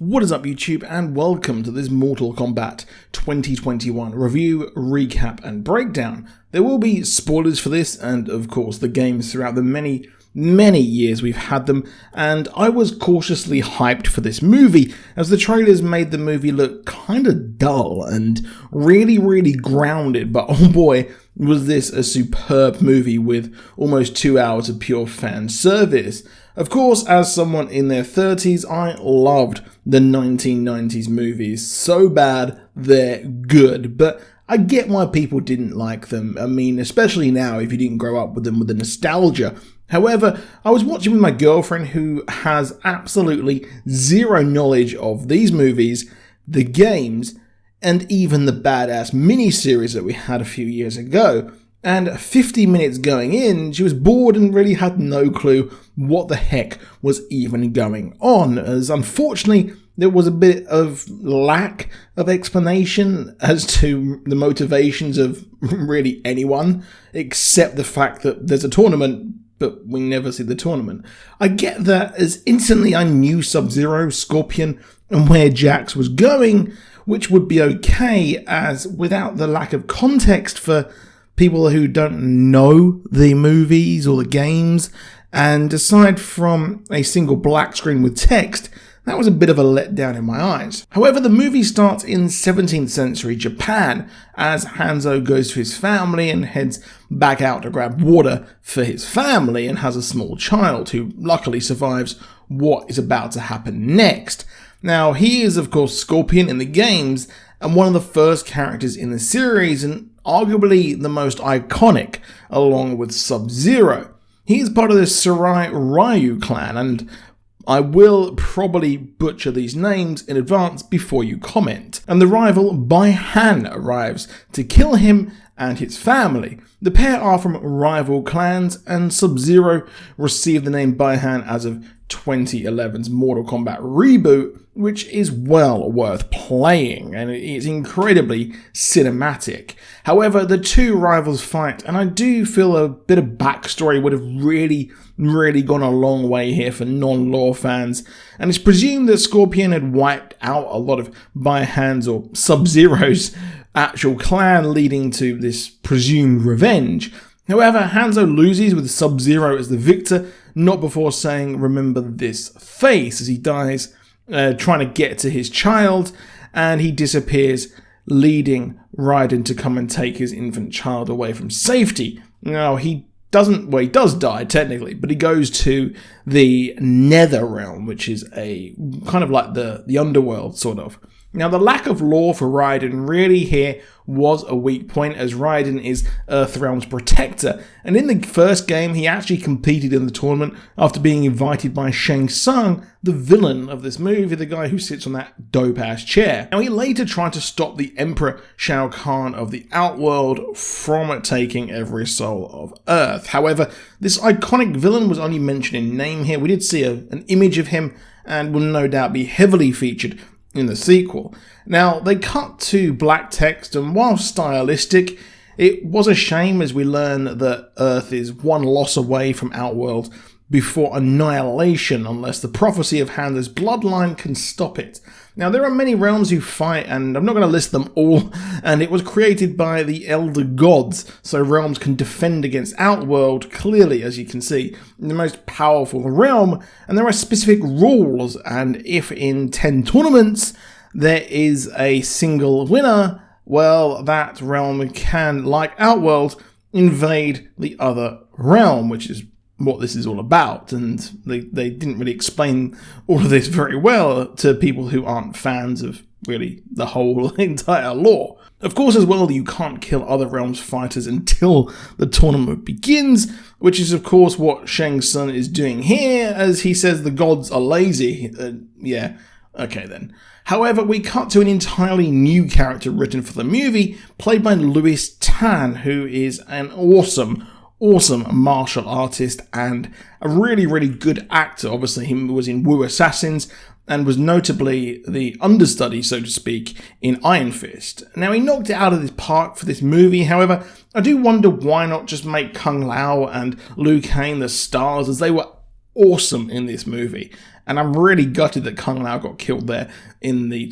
What is up YouTube, and welcome to this Mortal Kombat 2021 review, recap and breakdown. There will be spoilers for this and of course the games throughout the many years we've had them, and I was cautiously hyped for this movie as the trailers made the movie look kinda dull and really grounded, but oh boy was this a superb movie with almost 2 hours of pure fan service. Of course, as someone in their 30s, I loved the 1990s movies. So bad, they're good. But I get why people didn't like them. I mean, especially now if you didn't grow up with them with the nostalgia. However, I was watching with my girlfriend who has absolutely zero knowledge of these movies, the games, and even the badass miniseries that we had a few years ago. And 50 minutes going in, she was bored and really had no clue what the heck was even going on, as unfortunately there was a bit of lack of explanation as to the motivations of really anyone, except the fact that there's a tournament, but we never see the tournament. I get that, as instantly I knew Sub-Zero, Scorpion, and where Jax was going, which would be okay, as without the lack of context for people who don't know the movies or the games, and aside from a single black screen with text, that was a bit of a letdown in my eyes. However, the movie starts in 17th century Japan as Hanzo goes to his family and heads back out to grab water for his family and has a small child who luckily survives what is about to happen next. Now, he is of course Scorpion in the games and one of the first characters in the series, and arguably the most iconic, along with Sub-Zero. He is part of the Sarai Ryu clan, and I will probably butcher these names in advance before you comment. And the rival Bai-Han arrives to kill him and his family. The pair are from rival clans, and Sub-Zero received the name Bai-Han as of 2011's Mortal Kombat reboot, which is well worth playing, and it is incredibly cinematic. However, the two rivals fight, and I do feel a bit of backstory would have really gone a long way here for non-lore fans, and it's presumed that Scorpion had wiped out a lot of Bai-Han's or Sub-Zero's actual clan, leading to this presumed revenge. However, Hanzo loses with Sub-Zero as the victor, not before saying, "Remember this face," as he dies trying to get to his child, and he disappears, leading Raiden to come and take his infant child away from safety. Now, he does die technically, but he goes to the Nether Realm, which is a kind of like the underworld sort of. Now, the lack of lore for Raiden really here was a weak point, as Raiden is Earthrealm's protector, and in the first game he actually competed in the tournament after being invited by Shang Tsung, the villain of this movie, the guy who sits on that dope-ass chair. Now, he later tried to stop the Emperor Shao Kahn of the Outworld from taking every soul of Earth. However, this iconic villain was only mentioned in name here. We did see an image of him, and will no doubt be heavily featured in the sequel. Now, they cut to black text, and while stylistic, it was a shame as we learn that Earth is one loss away from Outworld before annihilation, unless the prophecy of Hanzo's bloodline can stop it. Now, there are many realms who fight, and I'm not going to list them all, and it was created by the Elder Gods, so realms can defend against Outworld, clearly, as you can see, the most powerful realm, and there are specific rules, and if in 10 tournaments there is a single winner, well, that realm can, like Outworld, invade the other realm, which is what this is all about, and they didn't really explain all of this very well to people who aren't fans of really the whole entire lore. Of course, as well, you can't kill other realms fighters until the tournament begins, which is of course what Shang Tsung is doing here, as he says the gods are lazy. Yeah, okay then. However, we cut to an entirely new character written for the movie, played by Louis Tan, who is an awesome martial artist and a really good actor. Obviously, he was in Wu Assassins and was notably the understudy, so to speak, in Iron Fist. Now, he knocked it out of the park for this movie. However, I do wonder why not just make Kung Lao and Liu Kang the stars, as they were awesome in this movie. And I'm really gutted that Kung Lao got killed there in the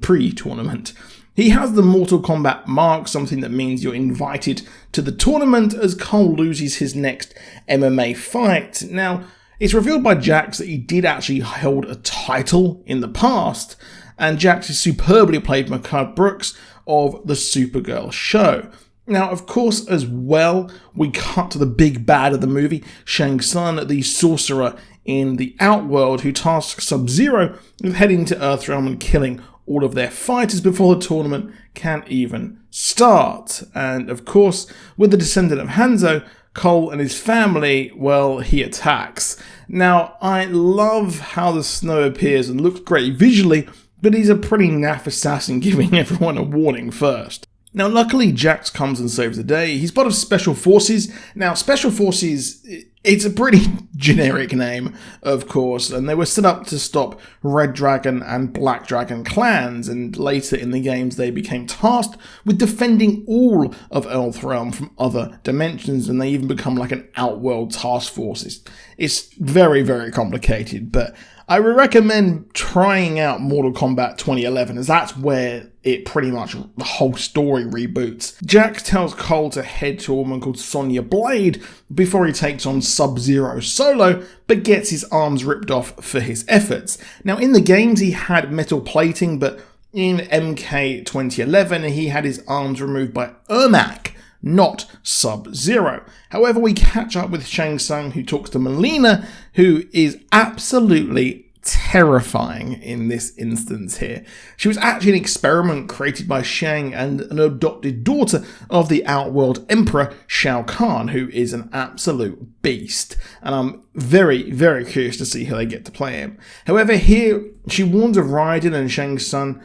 pre-tournament. He has the Mortal Kombat mark, something that means you're invited to the tournament as Cole loses his next MMA fight. Now, it's revealed by Jax that he did actually hold a title in the past, and Jax is superbly played by Mehcad Brooks of the Supergirl show. Now, of course, as well, we cut to the big bad of the movie, Shang Tsung, the sorcerer in the Outworld, who tasks Sub-Zero with heading to Earthrealm and killing all of their fighters before the tournament can even start. And of course, with the descendant of Hanzo, Cole and his family, well, he attacks. Now, I love how the snow appears and looks great visually, but he's a pretty naff assassin, giving everyone a warning first. Now, luckily, Jax comes and saves the day. He's part of Special Forces. Now, Special Forces, it's a pretty generic name, of course, and they were set up to stop Red Dragon and Black Dragon clans, and later in the games they became tasked with defending all of Earthrealm from other dimensions, and they even become like an Outworld task force. It's very, very complicated, but I would recommend trying out Mortal Kombat 2011, as that's where it pretty much, the whole story reboots. Jax tells Cole to head to a woman called Sonya Blade before he takes on Sub-Zero solo, but gets his arms ripped off for his efforts. Now, in the games he had metal plating, but in MK 2011 he had his arms removed by Ermac, not Sub-Zero. However, we catch up with Shang Tsung, who talks to Melina, who is absolutely terrifying in this instance here. She was actually an experiment created by Shang and an adopted daughter of the Outworld Emperor Shao Kahn, who is an absolute beast. And I'm very, very curious to see how they get to play him. However, here she warns of Raiden, and Shang Tsung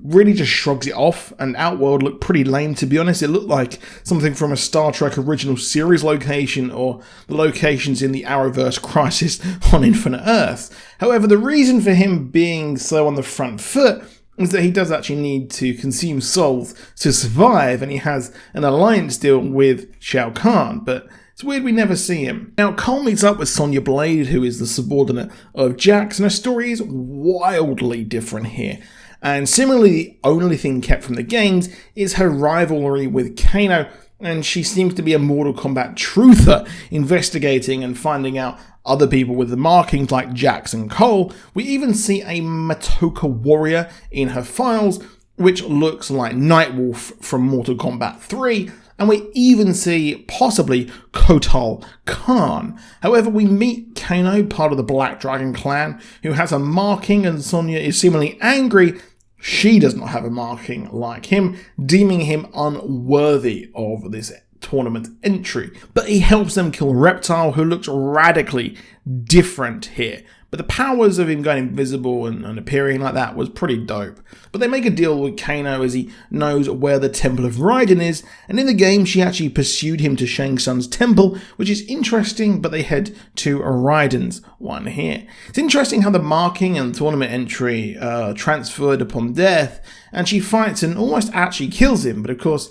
really just shrugs it off, and Outworld looked pretty lame, to be honest. It looked like something from a Star Trek original series location, or the locations in the Arrowverse Crisis on Infinite Earths. However, the reason for him being so on the front foot is that he does actually need to consume souls to survive, and he has an alliance deal with Shao Kahn, but it's weird we never see him. Now, Cole meets up with Sonya Blade, who is the subordinate of Jax, and her story is wildly different here. And similarly, the only thing kept from the games is her rivalry with Kano, and she seems to be a Mortal Kombat truther, investigating and finding out other people with the markings like Jax and Cole. We even see a Matoka warrior in her files, which looks like Nightwolf from Mortal Kombat 3, and we even see possibly Kotal Khan. However, we meet Kano, part of the Black Dragon clan, who has a marking, and Sonya is seemingly angry she does not have a marking like him, deeming him unworthy of this tournament entry. But he helps them kill Reptile, who looks radically different here. But the powers of him going invisible and appearing like that was pretty dope. But they make a deal with Kano as he knows where the Temple of Raiden is, and in the game she actually pursued him to Shang Tsung's temple, which is interesting, but they head to Raiden's one here. It's interesting how the marking and tournament entry transferred upon death, and she fights and almost actually kills him, but of course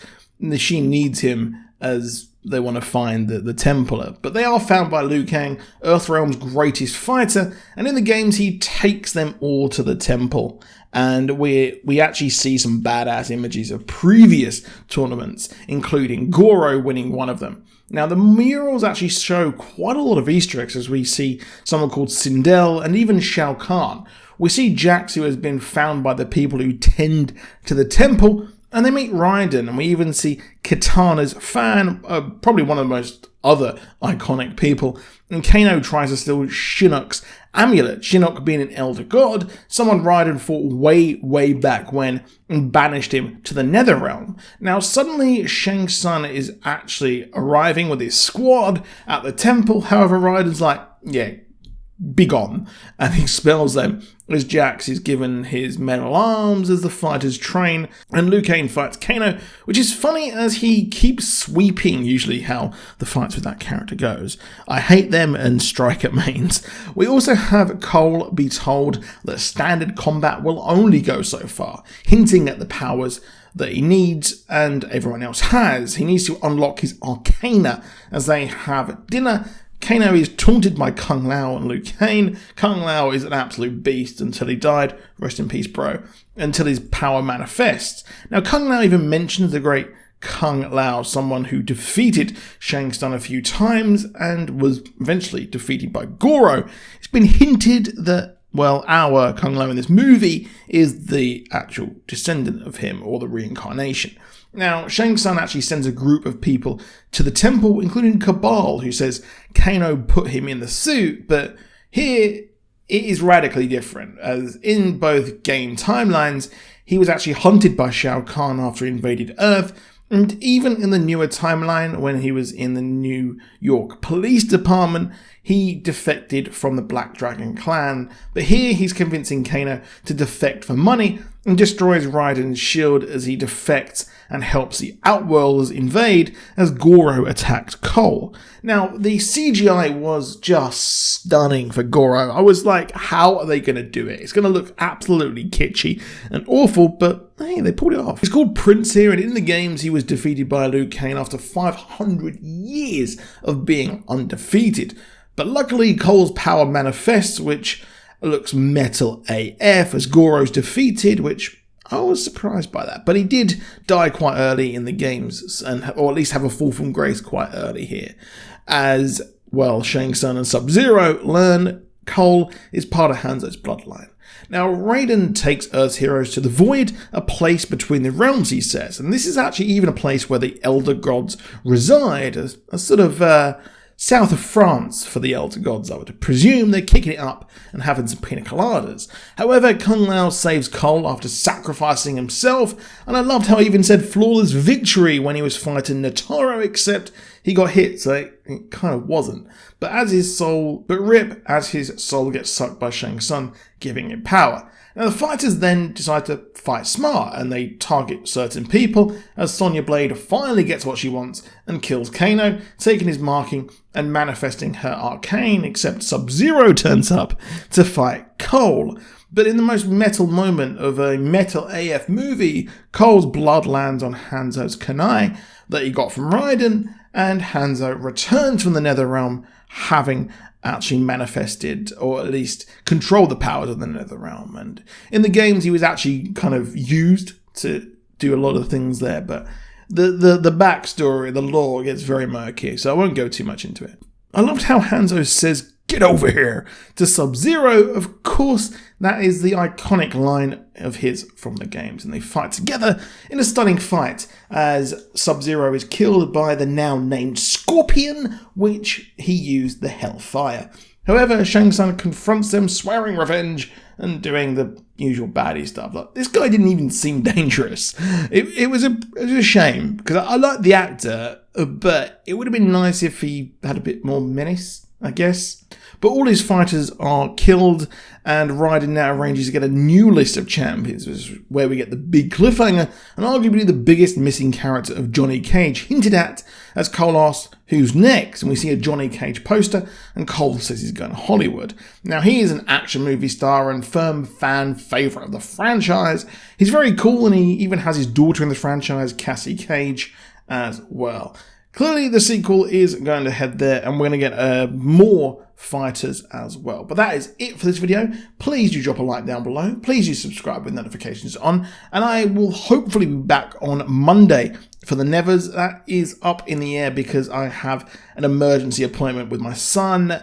she needs him as they want to find the Templar. But they are found by Liu Kang, Earthrealm's greatest fighter, and in the games he takes them all to the temple. And we actually see some badass images of previous tournaments, including Goro winning one of them. Now, the murals actually show quite a lot of Easter eggs, as we see someone called Sindel and even Shao Kahn. We see Jax, who has been found by the people who tend to the temple, and they meet Raiden, and we even see Kitana's fan, probably one of the most other iconic people, and Kano tries to steal Shinnok's amulet. Shinnok being an elder god, someone Raiden fought way back when and banished him to the Netherrealm. Now suddenly Shang Tsung is actually arriving with his squad at the temple, however Raiden's like, yeah, be gone, and he expels them as Jax is given his metal arms as the fighters train, and Liu Kang fights Kano, which is funny as he keeps sweeping, usually how the fights with that character goes. I hate them and striker mains. We also have Cole be told that standard combat will only go so far, hinting at the powers that he needs and everyone else has. He needs to unlock his arcana as they have dinner Kano is taunted by Kung Lao and Liu Kang. Kung Lao is an absolute beast until he died. Rest in peace, bro. Until his power manifests. Now, Kung Lao even mentions the great Kung Lao, someone who defeated Shang Tsung a few times and was eventually defeated by Goro. It's been hinted that, well, our Kung Lao in this movie is the actual descendant of him, or the reincarnation. Now, Shang Tsung actually sends a group of people to the temple, including Cabal, who says Kano put him in the suit, but here it is radically different, as in both game timelines, he was actually hunted by Shao Kahn after he invaded Earth, and even in the newer timeline, when he was in the New York Police Department, he defected from the Black Dragon clan. But here he's convincing Kano to defect for money and destroys Raiden's shield as he defects and helps the Outworlders invade as Goro attacked Cole. Now, the CGI was just stunning for Goro. I was like, how are they going to do it? It's going to look absolutely kitschy and awful, but hey, they pulled it off. He's called Prince here, and in the games he was defeated by Liu Kang after 500 years of being undefeated. But luckily, Cole's power manifests, which looks metal AF, as Goro's defeated, which I was surprised by that. But he did die quite early in the games, or at least have a fall from grace quite early here. As, well, Shang Tsung and Sub-Zero learn Cole is part of Hanzo's bloodline. Now, Raiden takes Earth's heroes to the Void, a place between the realms, he says. And this is actually even a place where the Elder Gods reside, a sort of south of France for the Elder Gods, I would presume. They're kicking it up and having some pina coladas. However, Kung Lao saves Cole after sacrificing himself, and I loved how he even said flawless victory when he was fighting Nataro, except he got hit, so it kind of wasn't. But as his soul gets sucked by Shang Tsung, giving him power. Now, the fighters then decide to fight smart, and they target certain people, as Sonya Blade finally gets what she wants and kills Kano, taking his marking and manifesting her arcane, except Sub-Zero turns up to fight Cole. But in the most metal moment of a metal AF movie, Cole's blood lands on Hanzo's kunai that he got from Raiden, and Hanzo returns from the Netherrealm, having actually manifested, or at least controlled the powers of the Netherrealm. And in the games, he was actually kind of used to do a lot of things there, but the backstory, the lore gets very murky, so I won't go too much into it. I loved how Hanzo says, "Get over here," to Sub-Zero. Of course, that is the iconic line of his from the games, and they fight together in a stunning fight as Sub-Zero is killed by the now named Scorpion, which he used the Hellfire. However, Shang Tsung confronts them, swearing revenge and doing the usual baddie stuff. Like, this guy didn't even seem dangerous. It was a shame, because I like the actor, but it would have been nice if he had a bit more menace, I guess. But all his fighters are killed, and Raiden now arranges to get a new list of champions, which is where we get the big cliffhanger, and arguably the biggest missing character of Johnny Cage hinted at, as Cole asks, "Who's next?" And we see a Johnny Cage poster, and Cole says he's going to Hollywood. Now, he is an action movie star and firm fan favourite of the franchise. He's very cool, and he even has his daughter in the franchise, Cassie Cage, as well. Clearly, the sequel is going to head there, and we're going to get more fighters as well. But that is it for this video. Please do drop a like down below. Please do subscribe with notifications on, and I will hopefully be back on Monday for the Nevers. That is up in the air because I have an emergency appointment with my son,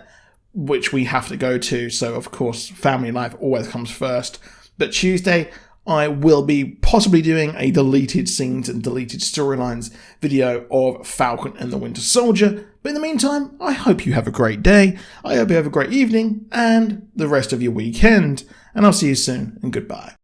which we have to go to. So, of course, family life always comes first. But Tuesday, I will be possibly doing a deleted scenes and deleted storylines video of Falcon and the Winter Soldier. But in the meantime, I hope you have a great day. I hope you have a great evening and the rest of your weekend. And I'll see you soon, and goodbye.